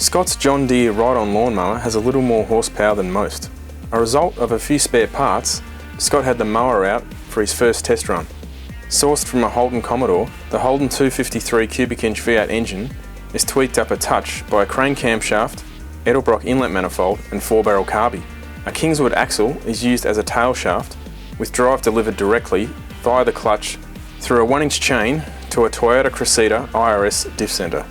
Scott's John Deere ride-on lawnmower has a little more horsepower than most. A result of a few spare parts, Scott had the mower out for his first test run. Sourced from a Holden Commodore, the Holden 253 cubic inch V8 engine is tweaked up a touch by a crane camshaft, Edelbrock inlet manifold and 4-barrel carby. A Kingwood axle is used as a tail shaft with drive delivered directly via the clutch through a 1-inch chain to a Toyota Cressida IRS diff centre.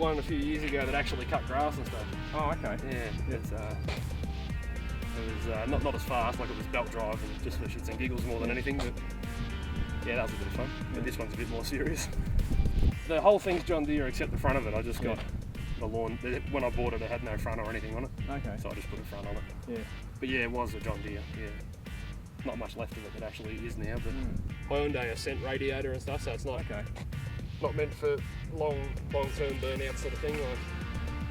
A few years ago that actually cut grass and stuff. Oh, okay. Yeah, it was not as fast, like it was belt drive and just for shits and giggles more than anything, but yeah, that was a bit of fun. But this one's a bit more serious. The whole thing's John Deere except the front of it. I just got the lawn, when I bought it, it had no front or anything on it. Okay. So I just put a front on it. Yeah. But yeah, it was a John Deere, yeah. Not much left of it that actually is now, but my own day Ascent radiator and stuff, so it's not not meant for long-term burnout sort of thing. Like,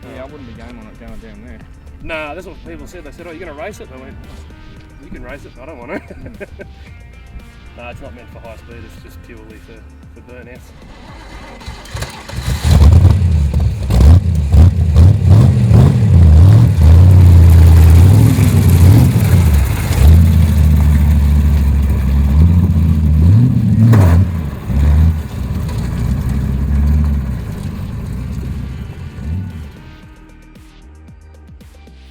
yeah, I wouldn't be going on it going down there. Nah, that's what people said. They said, "Oh, you're going to race it?" And I went, "You can race it, but I don't want to." No, it's not meant for high speed. It's just purely for burnouts.